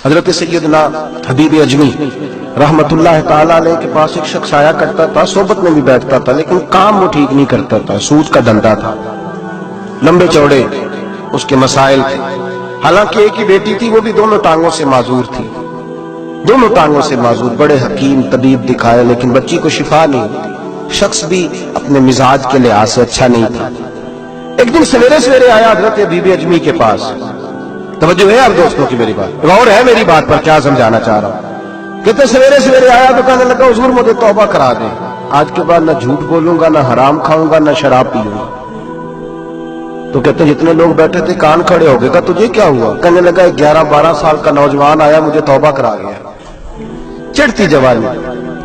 حضرت سیدنا حبیب اجمی رحمتullah تعالی علیہ کے پاس ایک شخص آیا کرتا تھا، صحبت میں بھی بیٹھتا تھا، لیکن کام وہ ٹھیک نہیں کرتا تھا، سود کا دھندا تھا، لمبے چوڑے اس کے مسائل تھے۔ حالانکہ ایک ہی بیٹی تھی، وہ بھی دونوں ٹانگوں سے معذور تھی، دونوں ٹانگوں سے معذور، بڑے حکیم طبیب دکھایا لیکن بچی کو شفا نہیں ہوتی، شخص بھی اپنے مزاج کے لحاظ سے اچھا نہیں تھا۔ ایک دن سویرے سویرے آیا حضرت حبیب اجمی کے پاس، توجہ ہے آپ دوستوں کی، میری بات غور ہے میری بات پر، کیا سمجھانا چاہ رہا ہوں۔ کہتے سویرے سویرے آیا تو کہنے لگا حضور مجھے توبہ کرا دیں، آج کے بعد نہ جھوٹ بولوں گا، نہ حرام کھاؤں گا، نہ شراب پیوں گا۔ تو کہتے جتنے لوگ بیٹھے تھے کان کھڑے ہو گئے، کہا تجھے کیا ہوا؟ کہنے لگا 11-12 سال کا نوجوان آیا مجھے توبہ کرا گیا، چڑھتی جوانی،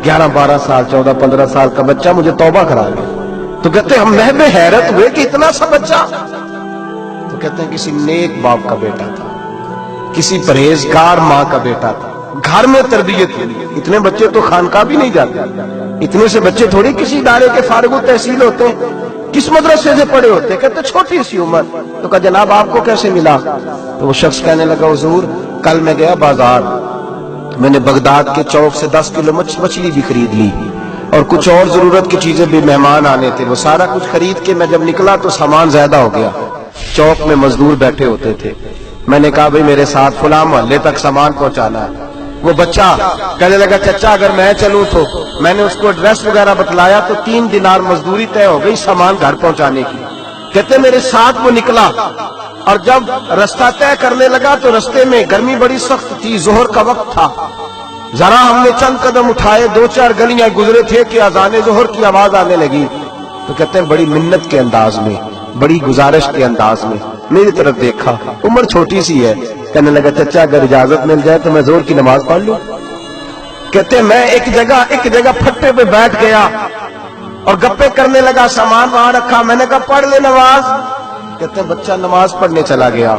11-12 سال 14-15 سال کا بچہ مجھے توبہ کرا گیا۔ تو کہتے ہم محب حیرت ہوئے کہ اتنا سا بچہ؟ تو کہتے ہیں کسی نیک باپ کا بیٹا تھا، کسی پرہیزگار ماں کا بیٹا تھا، گھر میں تربیت ہوئی۔ اتنے بچے تو خانقاہ بھی نہیں جاتے، اتنے سے بچے تھوڑی کسی ادارے کے فارغ التحصیل ہوتے ہیں، کس مدرسے سے پڑھے ہوتے ہیں؟ کہتے چھوٹی سی عمر۔ تو کہا جناب آپ کو کیسے ملا؟ تو وہ شخص کہنے لگا حضور کل میں گیا بازار، میں نے بغداد کے چوک سے 10 کلو مچھلی بھی خرید لی اور کچھ اور ضرورت کی چیزیں بھی، مہمان آنے تھے، وہ سارا کچھ خرید کے میں جب نکلا تو سامان زیادہ ہو گیا، چوک میں مزدور بیٹھے ہوتے تھے، میں نے کہا بھئی میرے ساتھ فلاں محلے تک سامان پہنچانا ہے۔ وہ بچہ کہنے لگا چچا اگر میں چلوں تو، میں نے اس کو ایڈریس وغیرہ بتلایا تو 3 دینار مزدوری طے ہو گئی سامان گھر پہنچانے کی۔ کہتے میرے ساتھ وہ نکلا اور جب رستہ طے کرنے لگا تو رستے میں گرمی بڑی سخت تھی، ظہر کا وقت تھا، ذرا ہم نے چند قدم اٹھائے، 2-4 گلیاں گزرے تھے کہ اذان ظہر کی آواز آنے لگی۔ تو کہتے ہیں بڑی منت کے انداز میں، بڑی گزارش کے انداز میں میری طرف دیکھا، عمر چھوٹی سی ہے، کہنے لگا چچا اگر اجازت مل جائے تو میں ظہر کی نماز پڑھ لوں۔ کہتے ہیں میں ایک جگہ پھٹے پہ بیٹھ گیا اور گپے کرنے لگا، سامان وہاں رکھا، میں نے کہا پڑھ لے نماز۔ کہتے ہیں بچہ نماز پڑھنے چلا گیا،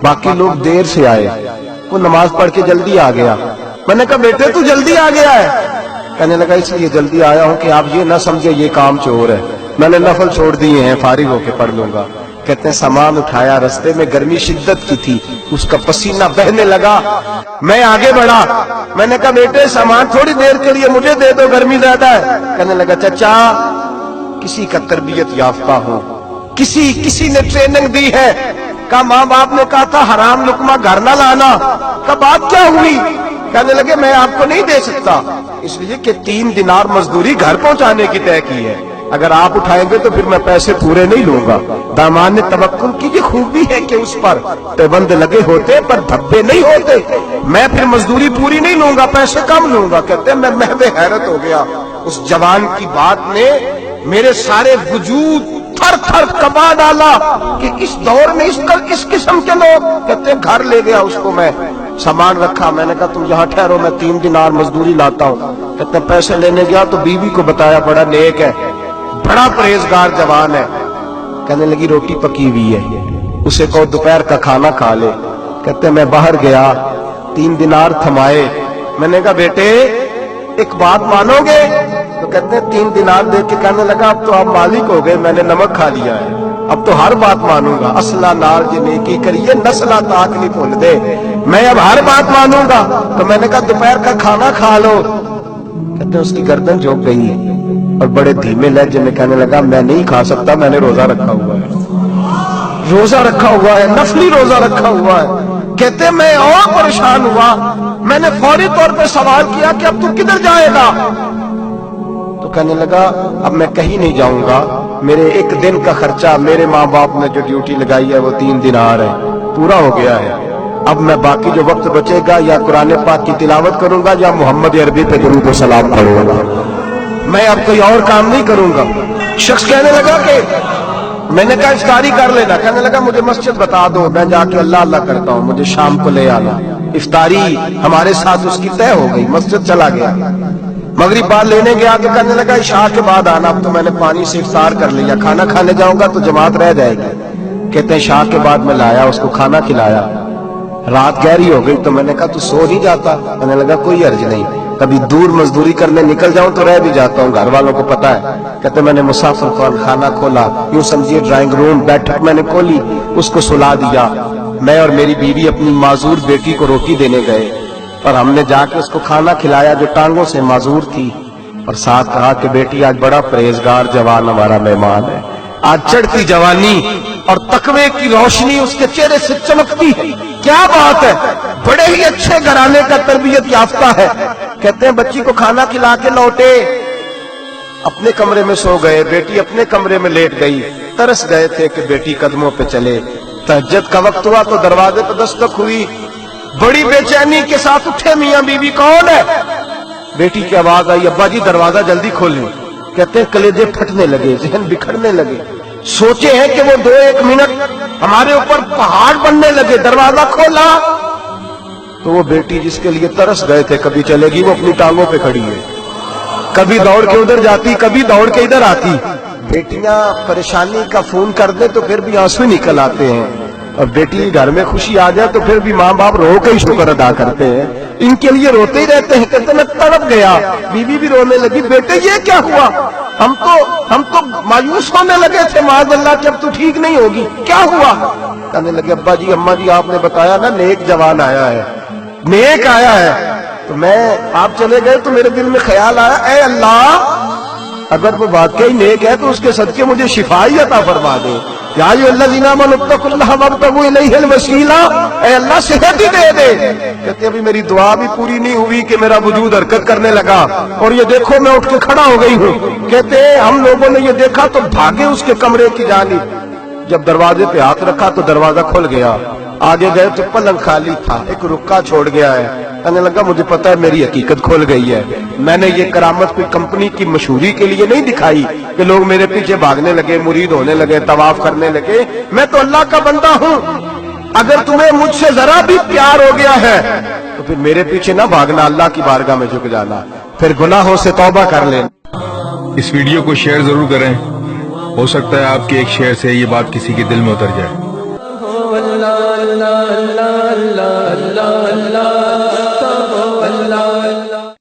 باقی لوگ دیر سے آئے، وہ نماز پڑھ کے جلدی آ گیا۔ میں نے کہا بیٹے تو جلدی آ گیا ہے؟ کہنے لگا اس لیے جلدی آیا ہوں کہ آپ یہ نہ سمجھے یہ کام چور ہے، میں نے نفل چھوڑ دیے ہیں، فارغ ہو کے پڑھ لوں گا۔ کہتے ہیں سامان اٹھایا، رستے میں گرمی شدت کی تھی، اس کا پسینہ بہنے لگا، میں آگے بڑھا، میں نے کہا بیٹے سامان تھوڑی دیر کے لیے مجھے دے دو، گرمی زیادہ ہے۔ کہنے لگا چچا کسی کا تربیت یافتہ ہو، کسی نے ٹریننگ دی ہے، کہا ماں باپ نے کہا تھا حرام لقمہ گھر نہ لانا، کہا بات کیا ہوئی؟ کہنے لگے میں آپ کو نہیں دے سکتا، اس لیے کہ 3 دینار مزدوری گھر پہنچانے کی طے کی ہے، اگر آپ اٹھائیں گے تو پھر میں پیسے پورے نہیں لوں گا۔ دامان نے توکل کی یہ خوبی ہے کہ اس پر پیبند لگے ہوتے پر دھبے نہیں ہوتے، میں پھر مزدوری پوری نہیں لوں گا، پیسے کم لوں گا۔ کہتے ہیں میں محو حیرت ہو گیا، اس جوان کی بات نے میرے سارے وجود تھر تھر کبا ڈالا کہ اس دور میں اس قسم کے لوگ۔ کہتے ہیں گھر لے گیا اس کو، میں سامان رکھا، میں نے کہا تم یہاں ٹھہرو میں 3 دینار مزدوری لاتا ہوں۔ کہتے ہیں پیسے لینے گیا تو بیوی کو بتایا بڑا نیک ہے، بڑا پرہیزگار جوان ہے، کہنے لگی روٹی پکی ہوئی ہے، اسے کہو دوپہر کا کھانا کھا لے۔ کہتے ہیں میں باہر گیا، 3 دینار تھمائے، میں نے کہا بیٹے ایک بات مانو گے؟ تو کہتے ہیں 3 دینار دے کے کہنے لگا اب تو آپ مالک ہو گئے، میں نے نمک کھا لیا ہے، اب تو ہر بات مانوں گا، اصلہ نال جنے کی کریے نسلہ تاک نہیں بھول دے، میں اب ہر بات مانوں گا۔ تو میں نے کہا دوپہر کا کھانا کھا لو۔ کہتے ہیں اس کی گردن جھک گئی اور بڑے دھیمے لہجے میں کہنے لگا میں نہیں کھا سکتا، میں نے روزہ رکھا ہوا ہے، روزہ رکھا ہوا ہے، نفلی روزہ رکھا ہوا ہے۔ کہتے ہیں میں اور پریشان ہوا، میں نے فوری طور پہ سوال کیا کہ اب تو کدھر جائے گا؟ تو کہنے لگا اب میں کہیں نہیں جاؤں گا، میرے 1 دن کا خرچہ میرے ماں باپ نے جو ڈیوٹی لگائی ہے وہ 3 دینار ہے، پورا ہو گیا ہے، اب میں باقی جو وقت بچے گا یا قرآن پاک کی تلاوت کروں گا یا محمد عربی پہ درود و سلام پڑھوں گا، میں اب کوئی اور کام نہیں کروں گا۔ شخص کہنے لگا کہ میں نے کہا افطاری کر لینا، کہنے لگا مجھے مسجد بتا دو، میں جا کے اللہ اللہ کرتا ہوں، مجھے شام کو لے آنا۔ افطاری ہمارے ساتھ اس کی طے ہو گئی، مسجد چلا گیا، مغرب بعد لینے گیا تو کہنے لگا عشاء کے بعد آنا، اب تو میں نے پانی سے افطار کر لیا، کھانا کھانے جاؤں گا تو جماعت رہ جائے گی۔ کہتے ہیں عشاء کے بعد میں لایا، اس کو کھانا کھلایا، رات گہری ہو گئی تو میں نے کہا تو سو نہیں جاتا؟ کہنے لگا کوئی عرض نہیں، کبھی دور مزدوری کرنے نکل جاؤں تو رہ بھی جاتا ہوں، گھر والوں کو پتا ہے۔ کہتے میں نے مسافر خانہ کھولا، یوں سمجھیے ڈرائنگ روم بیٹھک میں نے کھولی، اس کو سلا دیا، میں اور میری بیوی اپنی معذور بیٹی کو روٹی دینے گئے اور ہم نے جا کے اس کو کھانا کھلایا جو ٹانگوں سے معذور تھی، اور ساتھ کہا کہ بیٹی آج بڑا پرہیزگار جوان ہمارا مہمان ہے، آج چڑھتی جوانی اور تقوی کی روشنی اس کے چہرے سے چمکتی ہے، کیا بات ہے، بڑے ہی اچھے گھرانے کا تربیت یافتہ ہے۔ کہتے ہیں بچی کو کھانا کھلا کے لوٹے، اپنے کمرے میں سو گئے، بیٹی اپنے کمرے میں لیٹ گئی، ترس گئے تھے کہ بیٹی قدموں پہ چلے۔ تہجد کا وقت ہوا تو دروازے پہ دستک ہوئی، بڑی بے چینی کے ساتھ اٹھے میاں بیوی، کون ہے؟ بیٹی کی آواز آئی، ابا جی دروازہ جلدی کھولیں۔ کہتے ہیں کلیجے پھٹنے لگے، ذہن بکھرنے لگے، سوچے ہیں کہ وہ 2-1 منٹ ہمارے اوپر پہاڑ بننے لگے، دروازہ کھولا تو وہ بیٹی جس کے لیے ترس گئے تھے کبھی چلے گی، وہ اپنی ٹانگوں پہ کھڑی ہے، کبھی دوڑ کے ادھر جاتی، کبھی دوڑ کے ادھر آتی۔ بیٹیاں پریشانی کا فون کر دیں تو پھر بھی آنسو نکل آتے ہیں، اور بیٹی گھر میں خوشی آ جائے تو پھر بھی ماں باپ رو کے ہی شکر ادا کرتے ہیں، ان کے لیے روتے ہی رہتے ہیں۔ کہتے ہیں میں تڑپ گیا، بیوی بھی رونے لگی، بیٹے یہ کیا ہوا؟ ہم تو مایوس ہونے لگے تھے معاذ اللہ کہ اب تو ٹھیک نہیں ہوگی، کیا ہوا؟ کہنے لگے ابا جی اماں جی آپ نے بتایا نا نیک جوان آیا ہے، نیک آیا ہے، تو میں آپ چلے گئے تو میرے دل میں خیال آیا اے اللہ اگر وہ واقعی نیک ہے تو اس کے صدقے مجھے شفا ہی عطا فرما دے، یا ایھا الذین آمنوا اتقوا اللہ وابتغوا الیہ الوسیلہ، اے اللہ صحت ہی دے دے۔ کہتے ابھی میری دعا بھی پوری نہیں ہوئی کہ میرا وجود حرکت کرنے لگا، اور یہ دیکھو میں اٹھ کے کھڑا ہو گئی ہوں۔ کہتے ہم لوگوں نے یہ دیکھا تو بھاگے اس کے کمرے کی جانب، جب دروازے پہ ہاتھ رکھا تو دروازہ کھل گیا، آگے گئے تو پلنگ خالی تھا، ایک رکا چھوڑ گیا ہے۔ کہنے لگا مجھے پتا ہے میری حقیقت کھل گئی ہے، میں نے یہ کرامت کوئی کمپنی کی مشہوری کے لیے نہیں دکھائی کہ لوگ میرے پیچھے بھاگنے لگے، مرید ہونے لگے، طواف کرنے لگے، میں تو اللہ کا بندہ ہوں۔ اگر تمہیں مجھ سے ذرا بھی پیار ہو گیا ہے تو پھر میرے پیچھے نہ بھاگنا، اللہ کی بارگاہ میں جھک جانا، پھر گناہوں سے توبہ کر لینا۔ اس ویڈیو کو شیئر ضرور کریں، ہو سکتا ہے آپ کے ایک شیئر سے یہ بات کسی کے دل میں اتر جائے۔